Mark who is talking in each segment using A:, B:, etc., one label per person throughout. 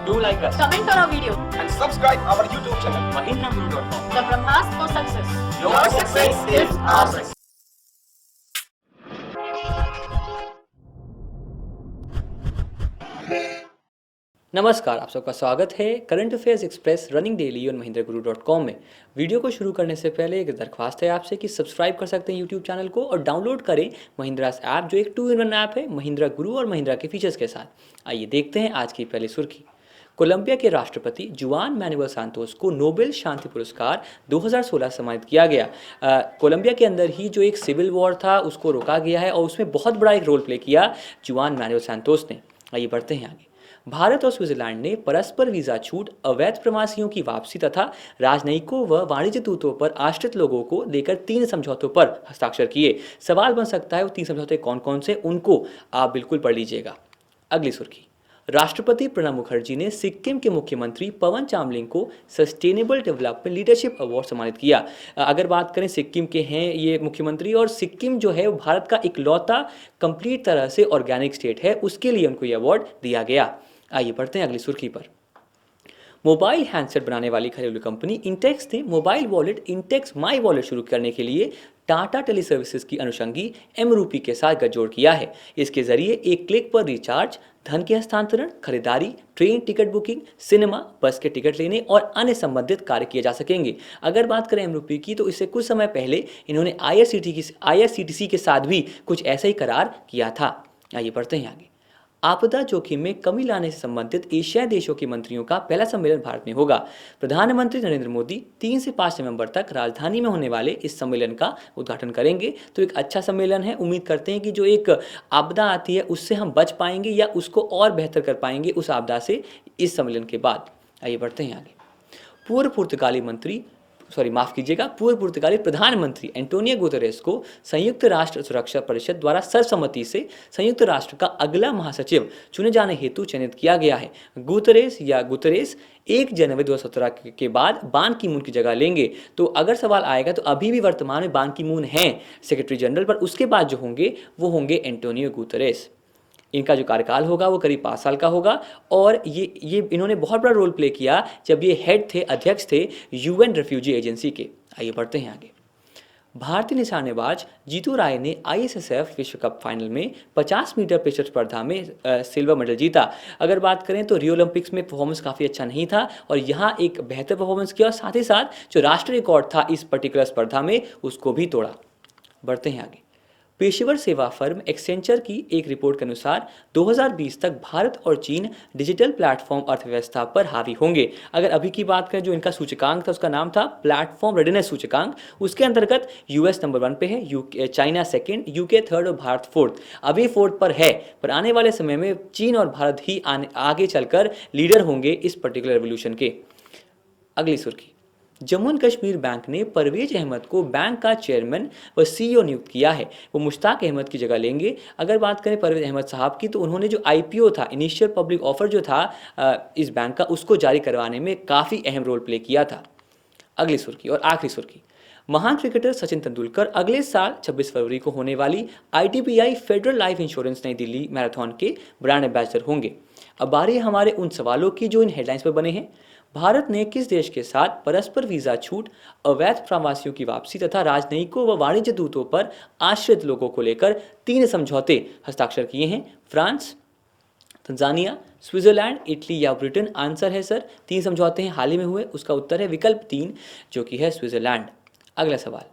A: Do like us.
B: Comment on our video.
A: And subscribe our YouTube channel, mahindraguru.com.
B: The Brahmas for success.
A: Your success is our success.
C: नमस्कार, आप सबका स्वागत है current affairs express running daily on mahindraguru.com में। Video को शुरू करने से पहले एक दरख्वास्त है आपसे कि सब्सक्राइब कर सकते हैं यूट्यूब चैनल को और डाउनलोड करें महिंद्रास ऐप, जो एक 2-in-1 ऐप है महिंद्रा गुरु और महिंद्रा के फीचर्स के साथ। आइए देखते हैं आज की पहली सुर्खी। कोलंबिया के राष्ट्रपति जुआन मैनुअल सांतोस को नोबेल शांति पुरस्कार 2016 सम्मानित किया गया। कोलंबिया के अंदर ही जो एक सिविल वॉर था उसको रोका गया है और उसमें बहुत बड़ा एक रोल प्ले किया जुआन मैनुअल सांतोस ने। आइए बढ़ते हैं आगे। भारत और स्विट्जरलैंड ने परस्पर वीजा छूट, अवैध प्रवासियों की वापसी तथा राजनयिकों व वाणिज्य दूतों पर आश्रित लोगों को लेकर 3 समझौतों पर हस्ताक्षर किए। सवाल बन सकता है वो 3 समझौते कौन कौन से, उनको आप बिल्कुल पढ़ लीजिएगा। अगली सुर्खी। राष्ट्रपति प्रणब मुखर्जी ने सिक्किम के मुख्यमंत्री पवन चामलिंग को सस्टेनेबल डेवलपमेंट लीडरशिप अवार्ड सम्मानित किया। अगर बात करें, सिक्किम के हैं ये मुख्यमंत्री और सिक्किम जो है वो भारत का इकलौता कंप्लीट तरह से ऑर्गेनिक स्टेट है, उसके लिए उनको ये अवार्ड दिया गया। आइए बढ़ते हैं अगली सुर्खी पर। मोबाइल हैंडसेट बनाने वाली घरेलू कंपनी इंटेक्स ने mobile wallet Intex my wallet शुरू करने के लिए टाटा टेली सर्विसेज की अनुषंगी एमरूपी के साथ गठजोड़ किया है। इसके जरिए एक क्लिक पर रिचार्ज, धन के हस्तांतरण, खरीदारी, ट्रेन टिकट बुकिंग, सिनेमा, बस के टिकट लेने और अन्य संबंधित कार्य किए जा सकेंगे। अगर बात करें एमरूपी की, तो इससे कुछ समय पहले इन्होंने आईआरसीटीसी के साथ भी कुछ ऐसा ही करार किया था। आइए बढ़ते हैं आगे। आपदा जोखिम में कमी लाने से संबंधित एशियाई देशों के मंत्रियों का पहला सम्मेलन भारत में होगा। प्रधानमंत्री नरेंद्र मोदी 3 से 5 नवंबर तक राजधानी में होने वाले इस सम्मेलन का उद्घाटन करेंगे। तो एक अच्छा सम्मेलन है। उम्मीद करते हैं कि जो एक आपदा आती है उससे हम बच पाएंगे या उसको और बेहतर कर पाएंगे उस आपदा से इस सम्मेलन के बाद। आइए बढ़ते हैं आगे। पूर्व पुर्तगाली प्रधानमंत्री एंटोनियो गुतेरेस को संयुक्त राष्ट्र सुरक्षा परिषद द्वारा सर्वसम्मति से संयुक्त राष्ट्र का अगला महासचिव चुने जाने हेतु चयनित किया गया है। गुतेरेस 1 जनवरी 2017 के बाद बान की मून की जगह लेंगे। तो अगर सवाल आएगा तो अभी भी वर्तमान में बान की मून हैं सेक्रेटरी जनरल, पर उसके बाद जो होंगे वो होंगे एंटोनियो गुतेरेस। इनका जो कार्यकाल होगा वो करीब 5 साल का होगा और ये इन्होंने बहुत बड़ा रोल प्ले किया जब ये अध्यक्ष थे यूएन रेफ्यूजी एजेंसी के। आइए बढ़ते हैं आगे। भारतीय निशानेबाज जीतू राय ने आईएसएसएफ विश्व कप फाइनल में 50 मीटर पिस्टल स्पर्धा में सिल्वर मेडल जीता। अगर बात करें तो रियो ओलंपिक्स में परफॉर्मेंस काफ़ी अच्छा नहीं था और यहाँ एक बेहतर परफॉर्मेंस किया और साथ ही साथ जो राष्ट्रीय रिकॉर्ड था इस पर्टिकुलर स्पर्धा में उसको भी तोड़ा। बढ़ते हैं आगे। पेशेवर सेवा फर्म एक्सेंचर की एक रिपोर्ट के अनुसार 2020 तक भारत और चीन डिजिटल प्लेटफॉर्म अर्थव्यवस्था पर हावी होंगे। अगर अभी की बात करें, जो इनका सूचकांक था उसका नाम था प्लेटफॉर्म रेडीनेस सूचकांक। उसके अंतर्गत यूएस नंबर 1 पे है, चाइना सेकंड, यूके थर्ड और भारत 4th। अभी 4th पर है, पर आने वाले समय में चीन और भारत ही आगे चलकर लीडर होंगे इस पर्टिकुलर रेवोल्यूशन के। अगली सुर्खी। जम्मू एंड कश्मीर बैंक ने परवेज अहमद को बैंक का चेयरमैन व सीईओ नियुक्त किया है। वो मुश्ताक अहमद की जगह लेंगे। अगर बात करें परवेज अहमद साहब की, तो उन्होंने जो आईपीओ था, इनिशियल पब्लिक ऑफर जो था इस बैंक का, उसको जारी करवाने में काफ़ी अहम रोल प्ले किया था। अगली सुर्खी और आखिरी सुर्खी। महान क्रिकेटर सचिन तेंदुलकर अगले साल 26 फरवरी को होने वाली आईडीबीआई फेडरल लाइफ इंश्योरेंस नई दिल्ली मैराथन के ब्रांड एम्बेसडर होंगे। अब बारी है हमारे उन सवालों की जो इन हेडलाइंस पर बने हैं। भारत ने किस देश के साथ परस्पर वीजा छूट, अवैध प्रवासियों की वापसी तथा राजनयिकों व वाणिज्य दूतों पर आश्रित लोगों को लेकर 3 समझौते हस्ताक्षर किए हैं? फ्रांस, तंजानिया, स्विट्जरलैंड, इटली या ब्रिटेन? आंसर है सर 3 समझौते हैं हाल ही में हुए। उसका उत्तर है विकल्प 3 जो कि है स्विट्जरलैंड। अगला सवाल।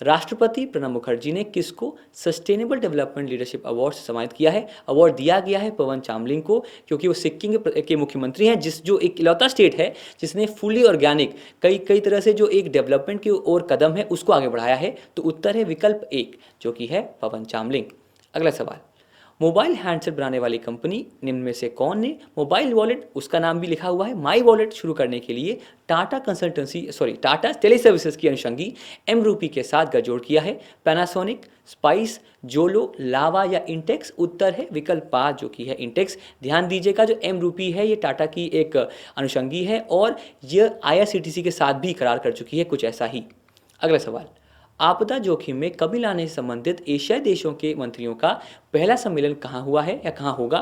C: राष्ट्रपति प्रणब मुखर्जी ने किसको सस्टेनेबल डेवलपमेंट लीडरशिप अवार्ड से सम्मानित किया है? अवार्ड दिया गया है पवन चामलिंग को, क्योंकि वो सिक्किम के मुख्यमंत्री हैं, जो एक इकलौता स्टेट है जिसने फुली ऑर्गेनिक कई तरह से जो एक डेवलपमेंट की ओर कदम है उसको आगे बढ़ाया है। तो उत्तर है विकल्प 1 जो कि है पवन चामलिंग। अगला सवाल। मोबाइल हैंडसेट बनाने वाली कंपनी निम्न में से कौन ने मोबाइल वॉलेट, उसका नाम भी लिखा हुआ है, माई वॉलेट शुरू करने के लिए टाटा टेली सर्विसेज की अनुषंगी एमरूपी के साथ गठजोड़ किया है? पैनासोनिक, स्पाइस, जोलो, लावा या इंटेक्स? उत्तर है विकल्प 5 जो कि है इंटेक्स। ध्यान दीजिएगा, जो एमरूपी है ये टाटा की एक अनुषंगी है और यह आईआरसीटीसी के साथ भी करार कर चुकी है, कुछ ऐसा ही। अगला सवाल। आपदा जोखिम में कमी लाने से संबंधित एशियाई देशों के मंत्रियों का पहला सम्मेलन कहाँ हुआ है या कहाँ होगा?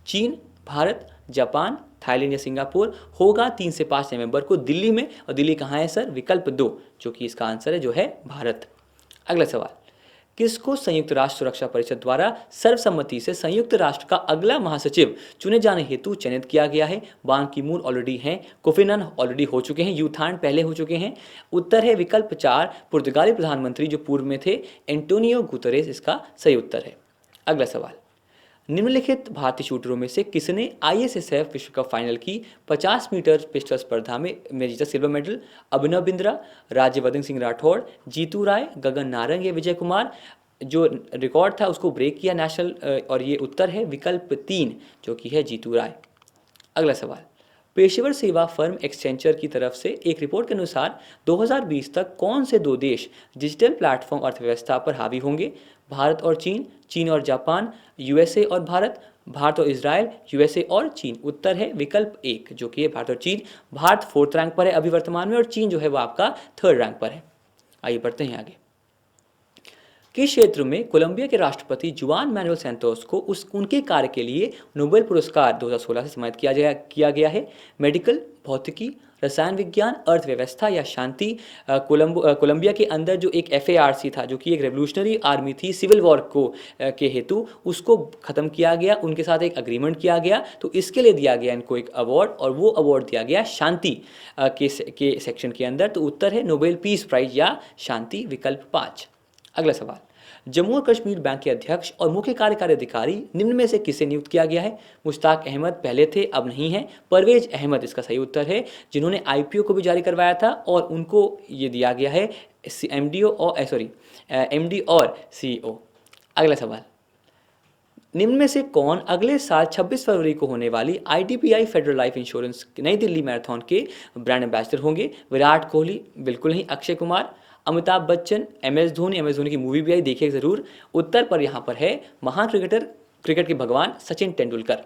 C: चीन, भारत, जापान, थाईलैंड या सिंगापुर होगा 3 से 5 नवंबर को दिल्ली में। और दिल्ली कहाँ है सर? विकल्प 2, जो कि इसका आंसर है जो है भारत। अगला सवाल, किसको संयुक्त राष्ट्र सुरक्षा परिषद द्वारा सर्वसम्मति से संयुक्त राष्ट्र का अगला महासचिव चुने जाने हेतु चयनित किया गया है? बान की मून ऑलरेडी हैं, कोफी अन्नान ऑलरेडी हो चुके हैं, यू थान पहले हो चुके हैं। उत्तर है विकल्प 4, पुर्तगाली प्रधानमंत्री जो पूर्व में थे, एंटोनियो गुतरेस इसका सही उत्तर है। अगला सवाल, निम्नलिखित भारतीय शूटरों में से किसने ISSF विश्व कप फाइनल की 50 मीटर पिस्टल स्पर्धा में जीता सिल्वर मेडल? अभिनव बिंद्रा, राज्यवर्धन सिंह राठौड़, जीतू राय, गगन नारंग या विजय कुमार? जो रिकॉर्ड था उसको ब्रेक किया नेशनल, और ये उत्तर है विकल्प 3, जो कि है जीतू राय। अगला सवाल, पेशेवर सेवा फर्म एक्सचेंजर की तरफ से एक रिपोर्ट के अनुसार 2020 तक कौन से 2 देश डिजिटल प्लेटफॉर्म अर्थव्यवस्था पर हावी होंगे? भारत और चीन, चीन और जापान, USA और भारत, भारत और इजराइल, USA और चीन? उत्तर है विकल्प 1, जो कि है भारत और चीन। भारत 4th रैंक पर है अभी वर्तमान में, और चीन जो है वो आपका 3rd रैंक पर है। आइए बढ़ते हैं आगे। किस क्षेत्र में कोलंबिया के राष्ट्रपति जुआन मैनुएल सैंतोस को उनके कार्य के लिए नोबेल पुरस्कार 2016 से सम्मानित किया गया है? मेडिकल, भौतिकी, रसायन विज्ञान, अर्थव्यवस्था या शांति? कोलंबिया के अंदर जो एक FARC था, जो कि एक रेवोल्यूशनरी आर्मी थी सिविल वॉर को के हेतु, उसको ख़त्म किया गया, उनके साथ एक अग्रीमेंट किया गया, तो इसके लिए दिया गया इनको एक अवार्ड, और वो अवार्ड दिया गया शांति के सेक्शन के अंदर। तो उत्तर है नोबेल पीस प्राइज या शांति, विकल्प 5। अगला सवाल, जम्मू और कश्मीर बैंक के अध्यक्ष और मुख्य कार्यकारी अधिकारी निम्न में से किसे नियुक्त किया गया है? मुश्ताक अहमद पहले थे, अब नहीं है। परवेज अहमद इसका सही उत्तर है, जिन्होंने IPO को भी जारी करवाया था, और उनको ये दिया गया है MD और CEO। अगला सवाल, निम्न में से कौन अगले साल 26 फरवरी को होने वाली IDBI फेडरल लाइफ इंश्योरेंस नई दिल्ली मैराथन के ब्रांड एम्बेसडर होंगे? विराट कोहली बिल्कुल नहीं, अक्षय कुमार, अमिताभ बच्चन, MS धोनी की मूवी भी आई, देखिए ज़रूर। उत्तर पर यहाँ पर है महान क्रिकेट के भगवान सचिन तेंदुलकर।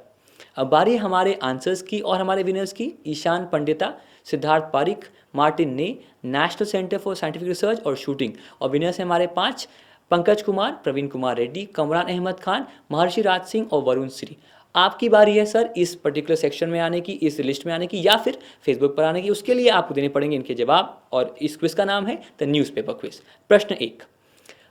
C: अब बारी हमारे आंसर्स की और हमारे विनर्स की। ईशान पंडिता, सिद्धार्थ पारिक, मार्टिन ने, national centre for scientific research और शूटिंग। और विनर्स हैं हमारे 5, पंकज कुमार, प्रवीण कुमार रेड्डी, कमरान अहमद खान, महर्षि राज सिंह और वरुण श्री। आपकी बारी है सर इस पर्टिकुलर सेक्शन में आने की, इस लिस्ट में आने की, या फिर फेसबुक पर आने की। उसके लिए आपको देने पड़ेंगे इनके जवाब, और इस क्विज का नाम है द न्यूज़पेपर क्विज। प्रश्न 1,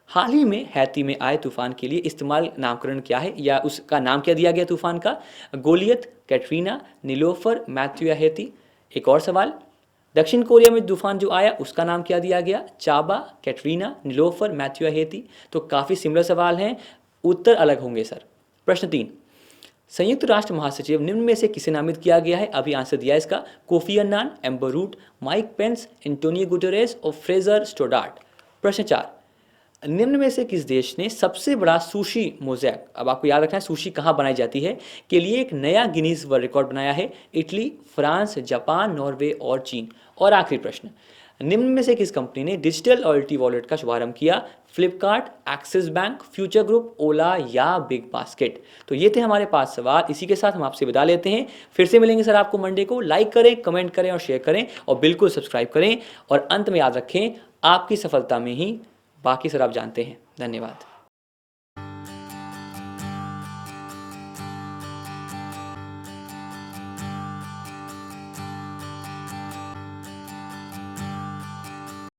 C: हाल ही में हैती में आए तूफान के लिए इस्तेमाल नामकरण क्या है, या उसका नाम क्या दिया गया तूफान का? गोलियत, कैटरीना, नीलोफर, मैथ्यू या हैती? एक और सवाल, दक्षिण कोरिया में तूफान जो आया उसका नाम क्या दिया गया? चाबा, कैटरीना, नीलोफर, मैथ्यू या हैती? तो काफ़ी सिमिलर सवाल हैं, उत्तर अलग होंगे सर। प्रश्न 3, संयुक्त राष्ट्र महासचिव निम्न में से किसे नामित किया गया है? अभी आंसर दिया इसका, Kofi Annan, Amber Rudd, Mike Pence, Antonio Guterres और फ्रेजर स्टोडार्ट। प्रश्न 4, निम्न में से किस देश ने सबसे बड़ा सुशी मोज़ैक, अब आपको याद रखना है सुशी कहाँ बनाई जाती है, के लिए एक नया गिनीज वर्ल्ड रिकॉर्ड बनाया है? इटली, फ्रांस, जापान, नॉर्वे और चीन। और आखिरी प्रश्न, निम्न में से किस कंपनी ने डिजिटल लॉयल्टी वॉलेट का शुभारंभ किया? Flipkart, Axis Bank, Future Group, Ola या बिग बास्केट? तो ये थे हमारे 5 सवाल। इसी के साथ हम आपसे विदा लेते हैं, फिर से मिलेंगे सर आपको मंडे को। लाइक करें, कमेंट करें और शेयर करें, और बिल्कुल सब्सक्राइब करें। और अंत में याद रखें, आपकी सफलता में ही बाकी सर आप जानते हैं। धन्यवाद।